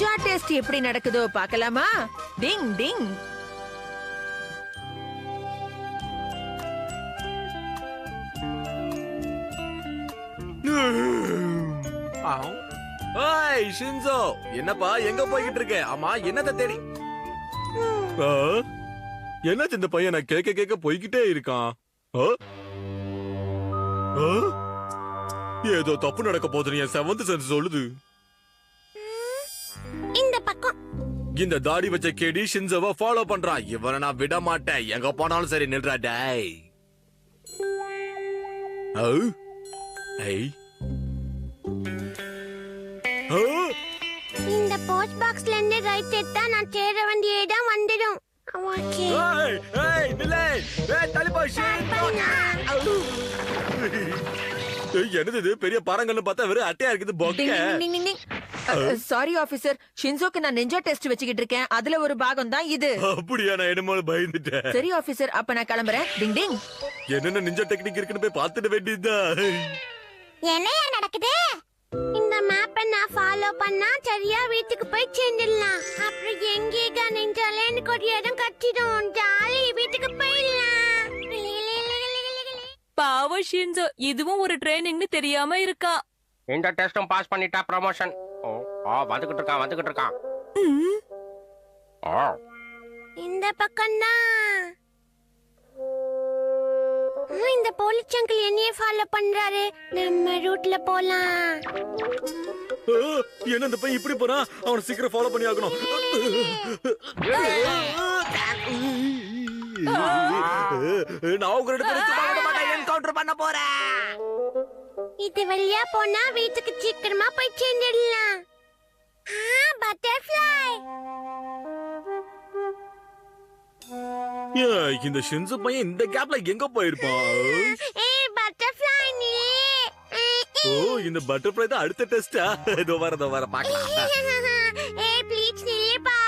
Ninja test எப்படி நடக்குதோ பார்க்கலாமா? டிங் டிங். ஏய் ஷின்சோ, என்னப்பா எங்க போய்கிட்டு இருக்க? ஆமா, என்னத்த தேடி? என்னாச்சு இந்த பையன்? நான் கேட்க கேட்க போய்கிட்டே இருக்கான். ஏதோ தப்பு நடக்க போகுது. என் செவன்த் சென்ஸ் சொல்லுது. இந்த பக்கம் இந்த தாடி வச்ச கேடி ஷின்சோவை ஃபாலோ பண்றான். இவனை நான் விட மாட்டேன். எங்க போனாலும் சரி நில்றா டேய். இந்த போஸ்ட் பாக்ஸ்ல இருந்து ரைட் எடுத்தா நான் தேட வேண்டிய இடம் வந்துடும். ஓகே. என்னது பெரிய பாறங்கள்னு பார்த்தா வெறும் அட்டையா இருக்குது. பொக்க. சாரி ஆபீசர், ஷின்சோக்கு நான் நிஞ்சா டெஸ்ட் வச்சுக்கிட்டு இருக்கேன். அதுல ஒரு பாகம் தான் இது. அப்படியா? நான் என்னமோ பயந்துட்டேன். சரி ஆபீசர், அப்ப நான் கிளம்புறேன். டிங் டிங். என்னென்ன நிஞ்சா டெக்னிக் இருக்குன்னு போய் பார்த்துட வேண்டியதுதான். என்னையா நடக்குது? இந்த மேப்பை நான் ஃபாலோ பண்ணா சரியா வீட்டுக்கு போய் சேர்ந்துடலாம். அப்புறம் எங்கேக்கா நிஞ்சாலே எனக்கு ஒரு இடம் கட்டிடும். ஜாலி, வீட்டுக்கு போயிடலாம். பாவம் ஷின்சோ, இதுவும் ஒரு ட்ரைனிங்னு தெரியாம இருக்கா. இந்த டெஸ்டும் பாஸ் பண்ணிட்டா ப்ரமோஷன். வந்துகிட்டு இருக்கான். இந்த பக்கம் தான். இந்த போலீஸ் அங்கிள் என்னையே ஃபாலோ பண்றாரு. நம்ம ரூட்ல போலாம். என்ன இந்த பையன் இப்படி போறான்? அவனை சீக்கிரம் ஃபாலோ பண்ணி ஆகணும். நான் உங்க ரெண்டு பேரும் சும்மா விட மாட்டேன். என்கவுண்டர் பண்ண போறேன். இது வழியா போனா வீட்டுக்கு சீக்கிரமா போய் சேர்ந்துடலாம். பட்டர்ஃப்ளை. இந்த ஷின்சோ பையன் இந்த கேப்ல எங்க போயிருப்பான்? ஏய் பட்டர்ஃப்ளை நீ. இந்த பட்டர்ஃப்ளை தான் அடுத்த டெஸ்டா? இதோ வர பார்க்கலாம். ஏய் ப்ளீஸ் நீப்பா.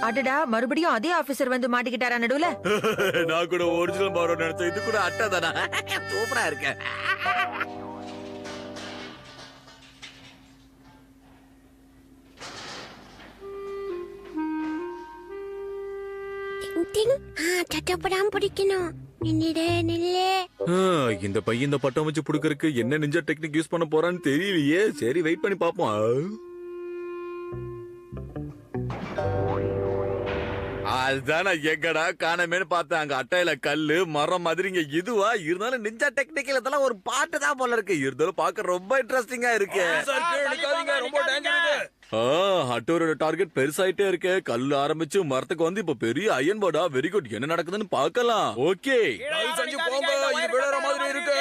அடடா, மறுபடியும் அதே ஆபீசர் வந்து மாட்டிக்கிட்டாரா நடுவுல? நான் கூட ஒரிஜினல் பாரோ நினைச்சேன். இது கூட அட்டை தானா? சூப்பரா இருக்கு. சட்டப்படாம பிடிக்கணும். இந்த பையன் இந்த பட்டம் வச்சு புடுக்கறதுக்கு என்ன நிஞ்சா டெக்னிக் யூஸ் பண்ண போறான்னு தெரியலையே. சரி, வெயிட் பண்ணி பாப்போம். அதுதான் நான் எங்கடா காணமேன்னு பார்த்தேன். அங்க அட்டையில கல்லு மரம் மாதிரி இங்க இதுவா இருந்தாலும் நிஞ்சா டெக்னிக்கல் இதெல்லாம் ஒரு பாட்டு தான் போல இருக்கு. இருந்தாலும் பார்க்க ரொம்ப இன்ட்ரெஸ்டிங்கா இருக்கு. ஹட்டோரோட டார்கெட் பெருசாயிட்டே இருக்கு. கல்லு ஆரம்பிச்சு மரத்துக்கு வந்து இப்ப பெரிய அயன் போர்டா. Very good. என்ன நடக்குதுன்னு பார்க்கலாம். ஓகே, மாதிரி இருக்கு.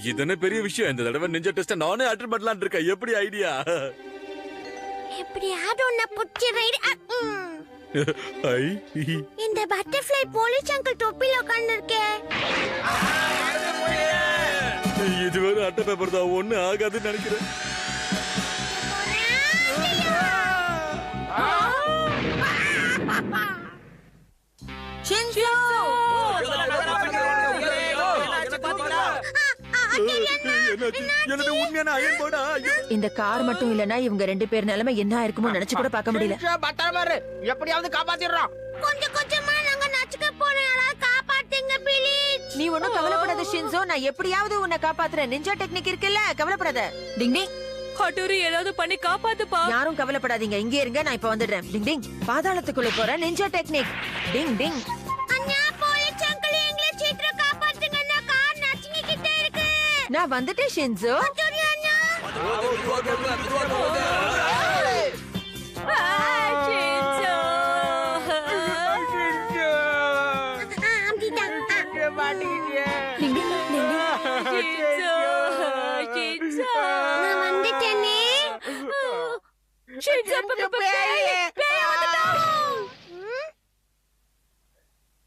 இதென்ன பெரிய விஷயம். இந்த தடவை நிஞ்சா டெஸ்ட் நானே அட்டெண்ட் பண்ணலாம்னு இருக்கேன். எப்படி ஐடியா? எப்படியாவது உன்னை புடிச்சு ரைட். இந்த பட்டர்ஃப்ளை போலீஸ் அங்கிள் தொப்பில உட்கார்ந்து இருக்கே. இது வேற அட்டை பேப்பர் தான். ஒண்ணு ஆகாதுன்னு நினைக்கிறேன். இந்த கார் மட்டும் இல்லனா இவங்க ரெண்டு பேர் நிலைமை என்ன இருக்குமோ நினைச்சு கூட பார்க்க முடியல. எப்படியாவது காப்பாத்திடுறோம். கொஞ்சம் கொஞ்சமா நாங்க நச்சுக்க போறோம். யாராவது காப்பாத்துங்க ப்ளீஸ். நீ ஒண்ணும் கவலைப்படாத ஷின்சோ, நான் எப்படியாவது உன்னை காப்பாத்துறேன். நிஞ்சா டெக்னிக் இருக்குல்ல, கவலைப்படாத. டிங் டிங். ஹட்டோரி ஏதாவது பண்ணி காப்பாத்துப்பா. யாரும் கவலைப்படாதீங்க, இங்கே இருங்க, நான் இப்ப வந்துடுறேன். டிங் டிங். பாதாளத்துக்குள்ள போற நிஞ்சா டெக்னிக். டிங் டிங். அண்ணா போலீஸ் அங்கிள் எங்களை சீக்கிரம் காப்பாத்துங்க. நான் கார் நச்சுங்க கிட்ட இருக்கு. நான் வந்துட்டேன் ஷின்சோ.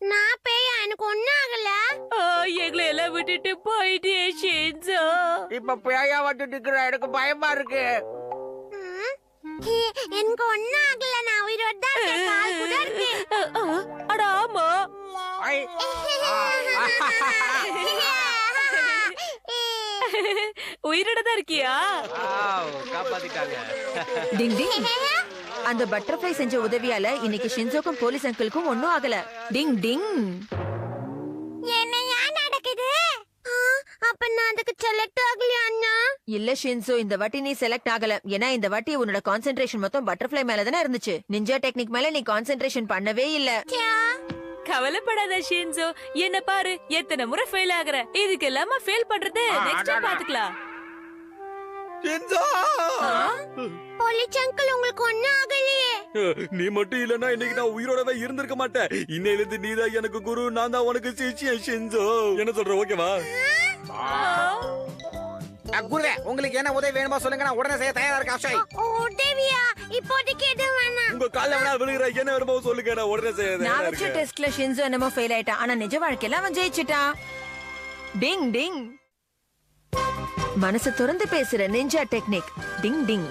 நான் பேயா? எனக்கு ஒண்ணும் ஆகல. எங்களை எல்லாம் விட்டுட்டு போயிட்டே ஷின்சோ. இப்ப பேயா வந்துட்டு இருக்கிற எனக்கு பயமா இருக்கு. எனக்கு ஒண்ணும் ஆகல, நான் உயிரோட தான் இருக்கேன், கால் கூட இருக்கு. அட ஆமா. ஐ. உயிரோட தான் இருக்கியா? காப்பாத்திட்டாங்க. டிங் டிங். அந்த பட்டர்ஃப்ளை செஞ்ச உதவியால இன்னைக்கு ஷின்சோக்கும் போலீஸ் அங்கிளுக்கும் ஒண்ணும் ஆகல. டிங் டிங். என்னையா நடக்குது? அப்ப நான் அதுக்கு செலக்ட் ஆகலையா அண்ணா? இல்ல ஷின்சோ, இந்த வாட்டி நீ செலக்ட் ஆகல. ஏன்னா இந்த வாட்டி உன்னோட கான்சென்ட்ரேஷன் மொத்தம் பட்டர்ஃப்ளை மேல தானே இருந்துச்சு. நிஞ்சா டெக்னிக் மேல நீ கான்சென்ட்ரேஷன் பண்ணவே இல்ல. கவலைப்படாத ஷின்சோ, என்ன பாரு எத்தனை முறை ஃபெயில் ஆகுற. இதுக்கு எல்லாம ஃபெயில் பண்றது நெக்ஸ்ட் டைம் பாத்துக்கலாம். ஷின்சோ! போலீஸ் அங்கிள் உங்களுக்கு ஒண்ணும் ஆகலையே? நீ மட்டும் இல்லன்னா இன்னைக்கு நான் உயிரோடவே இருந்திருக்க மாட்டேன். இன்னையில இருந்து நீதான் எனக்கு குரு, நான் தான் உனக்கு சிஷ்யன். ஷின்சோ, என்ன சொல்ற? ஓகேவா? குருவே, உங்களுக்கு என்ன உதவி வேணுமோ சொல்லுங்க, நான் உடனே செய்ய தயாரா இருக்கேன். அக்ஷய், உதவியா? இப்போதைக்கு எதுவும் வேணாம். உங்க கால்ல வேணா விழுகிற, என்ன வேணுமோ சொல்லுங்க, நான் உடனே செய்ய நான் தயாரா வச்ச இருக்கேன். டெஸ்ட்ல ஷின்சோ என்னமோ ஃபெயில் ஆயிட்டான். ஆனா நிஜ வாழ்க்கையில அவன் ஜெயிச்சிட்டான். டிங் டிங். மனசு திறந்து பேசுற நிஞ்சா டெக்னிக். டிங் டிங்.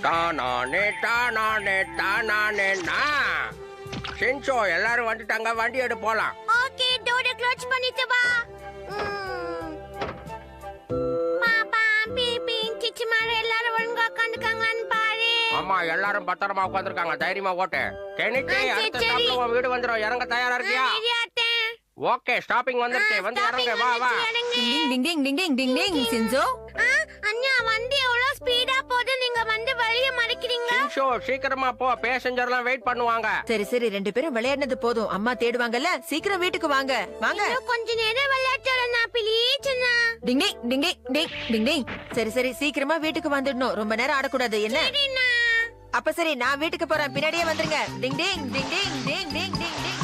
தானானே தானானே தானானே நா. ஷின்சோ, எல்லாரும் வந்துட்டாங்க, வண்டி எடு போலாம். ஓகே, டோர க்ளோஸ் பண்ணிட்டு வா. பாப்பா, பீபி, சிச்சி மாரு எல்லாரும் ஒழுங்கா உட்காந்துக்காங்கன்னு பாரு. ஆமா, எல்லாரும் பத்திரமா உட்காந்துருக்காங்க, தைரியமா ஓட்டு. கெனிச்சி, அடுத்த சரி. ஸ்டாப்ல உன் வீடு வந்துரும், இறங்க தயாரா இருக்கியா? ரெடியாட்டேன். ஓகே, ஸ்டாப்பிங் வந்துருச்சு, வந்து இறங்க, வா வா. டிங் டிங் டிங் டிங் டிங் டிங் டிங். ஷின்சோ, அண்ணா, வண்டி எவ்வளவு ஸ்பீடா போகுது, நீங்க வந்து வழிய மறைக்கிறீங்க. ஷின்சோ, சீக்கிரமா போ, பேசஞ்சர்லாம் வெயிட் பண்ணுவாங்க. சரி சரி, ரெண்டு பேரும் விளையாடினது போதும். அம்மா தேடுவாங்கல்ல, சீக்கிரம் வீட்டுக்கு வாங்க. வாங்க. இன்னும் கொஞ்ச நேரம் விளையாட்டுறேன்னா, ப்ளீஸ் அண்ணா. டிங் டிங் டிங் டிங் டிங் டிங் டிங். சரி சரி, சீக்கிரமா வீட்டுக்கு வந்துடணும். ரொம்ப நேரம் ஆடக்கூடாது. என்ன? சரிண்ணா. அப்ப சரி, நான் வீட்டுக்கு போறேன், பின்னாடியே வந்துருங்க. டிங் டிங் டிங் டிங் டிங் டிங் டிங் டிங் டிங்.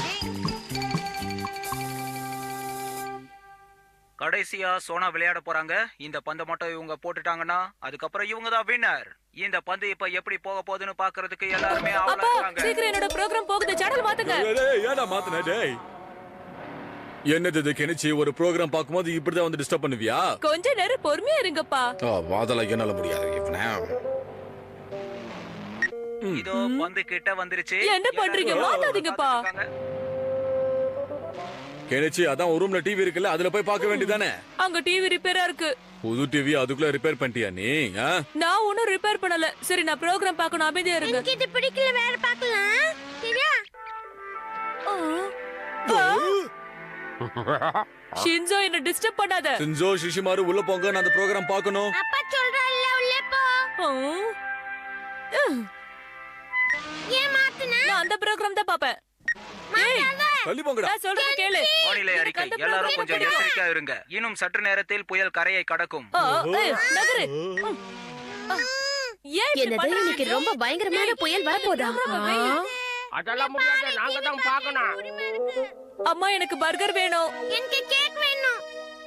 கடைசியா சோனா விளையாட போறாங்க. இந்த பந்தை மட்டும் இவங்க போட்டுட்டாங்கன்னா அதுக்கப்புறம் இவங்க தான் வின்னர். இந்த பந்து இப்ப எப்படி போக போகுதுன்னு பாக்குறதுக்கு எல்லாருமே ஆவலா அப்பா இருக்காங்க. சீக்கிரம் என்னோட ப்ரோகிராம் போகுது, சேனல் மாத்துங்க. டேய், ஏன்டா மாத்துன? டேய், என்னது இது கெனிச்சி? ஒரு ப்ரோகிராம் பாக்கும்போது இப்படிதான் வந்து டிஸ்டர்ப் பண்ணுவியா? கொஞ்ச நேரம் பொறுமையா இருங்கப்பா. வாதல என்னால முடியாது. இவனே இதோ பந்து கிட்ட வந்துருச்சு. என்ன பண்றீங்க? மாத்தாதீங்கப்பா. கெனிச்சி, அதான் ஒரு ரூம்ல டிவி இருக்குல்ல, அதுல போய் பார்க்க வேண்டியதானே? அங்க டிவி ரிப்பேரா இருக்கு. புது டிவி அதுக்குள்ள ரிப்பேர் பண்ணிட்டியா நீ? நான் ஒன்னும் ரிப்பேர் பண்ணல. சரி, நான் ப்ரோகிராம் பார்க்கணும், அமைதியா இருங்க. எனக்கு இது பிடிக்கல, வேற பார்க்கலாம். சரியா? ஷின்சோ, என்ன டிஸ்டர்ப் பண்ணாத. சின்சோ, ஷிஷிமாரு, உள்ள போங்க, நான் அந்த ப்ரோகிராம் பார்க்கணும். அப்பா சொல்றல்ல, உள்ளே போ. ஏன் மாத்துன? நான் அந்த ப்ரோகிராம் தான் பாப்பேன். ஏய், தள்ளி போங்கடா. நான் சொல்றத கேளு. வானிலை அறிக்கை, எனக்கு அந்த எல்லாரும் program கொஞ்சம் பிடிக்கும். எச்சரிக்கையா இருங்க. இன்னும் சற்று நேரத்தில் புயல் கரையை கடக்கும். ஏய், நகரு. ஏன் இப்படி என்னது, பண்றீங்க? இன்னைக்கு ரொம்ப பயங்கரமான புயல் வரப்போதா? அதெல்லாம் முடியாது, நாங்க தான் பார்க்கணும். அம்மா, எனக்கு பர்கர் வேணும். எனக்கு கேக் வேணும்.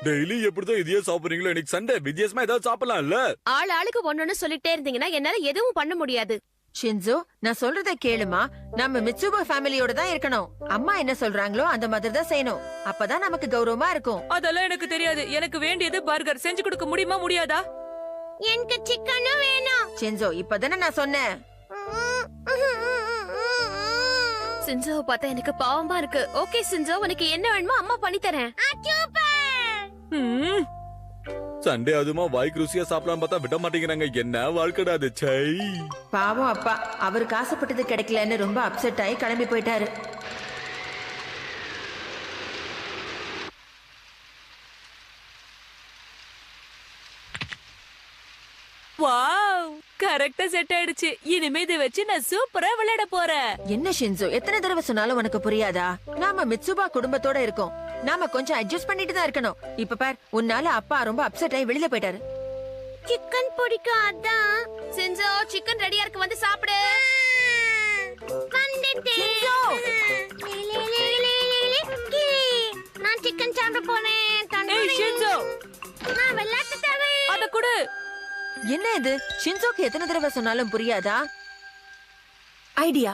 டெய்லி எப்படிதான் இதையே சாப்பிடுறீங்களோ? இன்னைக்கு சண்டே, வித்தியாசமா ஏதாவது சாப்பிடலாம்ல? ஆள் ஆளுக்கு ஒன்னொன்னு சொல்லிட்டே இருந்தீங்கன்னா என்னால எதுவும் பண்ண முடியாது. ஷின்சோ, நான் சொல்றத கேளுமா. நம்ம மிட்சுபா ஃபேமிலியோட தான் இருக்கணும். அம்மா என்ன சொல்றாங்களோ அந்த மாதிரி தான் செய்யணும். அப்பதான் நமக்கு கௌரவமா இருக்கும். அதெல்லாம் எனக்கு தெரியாது. எனக்கு வேண்டியது பர்கர். செஞ்சு கொடுக்க முடியுமா, முடியாதா? எனக்கு சிக்கனும் வேணும். ஷின்சோ, இப்பதானே நான் சொன்னேன். சின்சோவை பார்த்தா எனக்கு பாவமா இருக்கு. ஓகே சின்சோ, உனக்கு என்ன வேணுமோ அம்மா பண்ணி தரேன். ம். சண்டே அதுமா வாய்க்கு ருசியா சாப்பிடலாம் பார்த்தா விட மாட்டேங்கிறாங்க. என்ன வாழ்க்கடா அது? சை, பாவம் அப்பா, அவருக்கு ஆசைப்பட்டது கிடைக்கலன்னு ரொம்ப அப்செட் ஆகி கிளம்பி போயிட்டாரு. வாவ், கரெக்ட்டா செட் ஆயிடுச்சு. இனிமே இதை வச்சு நான் சூப்பரா விளையாட போறேன். என்ன ஷின்சோ, எத்தனை தடவை சொன்னாலும் உனக்கு புரியாதா? நாம மிட்சுபா குடும்பத்தோட இருக்கோம். நாம கொஞ்சம் அட்ஜஸ்ட் பண்ணிட்டு தான் இருக்கணும். இப்ப பார், உன்னால அப்பா ரொம்ப அப்செட் ஆகி வெளியில போயிட்டாரு. சிக்கன் பிடிக்கும், அதான். சின்சோ, சிக்கன் ரெடியா இருக்கு, வந்து சாப்பிடு. வந்துட்டேன். நான் சிக்கன் சாப்பிட போறேன். ஏய் ஷின்சோ, நான் விளையாட்டு தரேன். அத குடு. என்ன இது? ஷின்சோக்கு எத்தனை தடவை சொன்னாலும் புரியாதா? ஐடியா.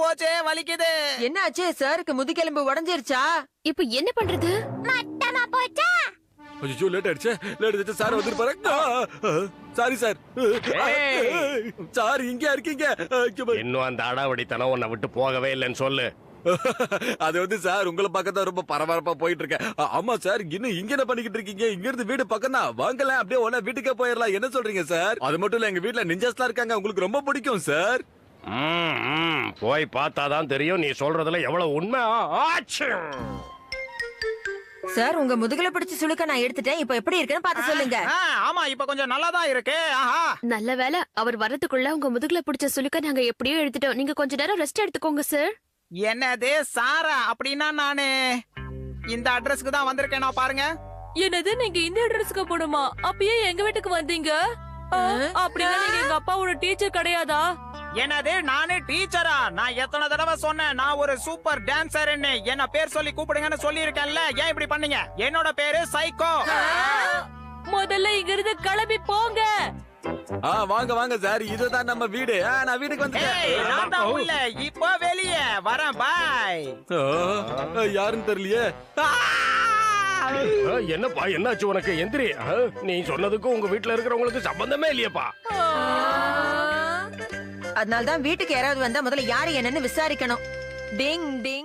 போச்சே வலிக்குது. என்ன ஆச்சு சாருக்கு முதுகெலும்பு உடைஞ்சிருச்சா? இப்ப என்ன பண்றது? மட்டமா போச்சா? ஐயோ லேட் ஆயிடுச்சு சார் வந்துருப்பாரு. Sorry sir. சார் இங்க இருக்கீங்க. இன்னும் அந்த அடாவடித்தனம் உன்னை விட்டு போகவே இல்லைன்னு சொல்லு. அது வந்து சார் உங்களை பக்கத்தான் ரொம்ப பரபரப்பா போயிட்டு இருக்கேன். ஆமா சார், இன்னும் இங்க என்ன பண்ணிக்கிட்டு இருக்கீங்க? இங்க இருந்து வீடு பக்கம் தான், வாங்கலாம் அப்படியே ஒண்ணா வீட்டுக்கே போயிடலாம். என்ன சொல்றீங்க சார்? அது மட்டும் இல்ல, எங்க வீட்டுல நிஞ்சாஸ்லாம் இருக்காங்க, உங்களுக்கு ரொம்ப பிடிக்கும் சார். போய் பார்த்தாதான் தெரியும் நீ சொல்றதுல எவ்வளவு உண்மை. ஆச்சு. சார் உங்க முதுகுல பிடிச்சு சுளுக்க நான் எடுத்துட்டேன். இப்ப எப்படி இருக்குன்னு பார்த்து சொல்லுங்க. ஆமா இப்ப கொஞ்சம் நல்லாதான் இருக்கு. ஆஹா. நல்ல வேளை அவர் வரதுக்குள்ள உங்க முதுகுல பிடிச்ச சுளுக்க நாங்க எப்படியோ எடுத்துட்டோம். நீங்க கொஞ்ச நேரம் ரெஸ்ட் எடுத்துக்கோங்க சார். என்னது சாரா? அப்படின்னா நானு இந்த அட்ரஸ்க்கு தான் வந்திருக்கேன். நான் பாருங்க. என்னது நீங்க இந்த அட்ரஸ்க்கு போடுமா? அப்பயே எங்க வீட்டுக்கு வந்தீங்க? அப்படின்னா நீங்க எங்க அப்பாவோட டீச்சர் கிடையாதா? என்னது நானே டீச்சரா? நான் எத்தனை தடவை சொன்னேன் நான் ஒரு சூப்பர் டான்சர்னு. என்ன பேர் சொல்லி கூப்பிடுங்கன்னு சொல்லி இருக்கேன்ல. ஏன் இப்படி பண்ணீங்க? என்னோட பேரு சைக்கோ. முதல்ல இங்க இருந்து கிளம்பி போங்க. வாங்க வாங்க சார், இதுதான் நம்ம வீடு. நான் வீட்டுக்கு ஏய், நான் தான் உள்ள. இப்போ வெளியே வரேன். பாய். யாருன்னு தெரியலையே. என்னப்பா என்னாச்சு உனக்கு? எந்திரி. நீ சொன்னதுக்கும் உங்க வீட்டுல இருக்கிறவங்களுக்கு சம்பந்தமே இல்லையப்பா. அதனாலதான் வீட்டுக்கு யாராவது வந்தா முதல்ல யாரு என்னன்னு விசாரிக்கணும். டிங் டிங்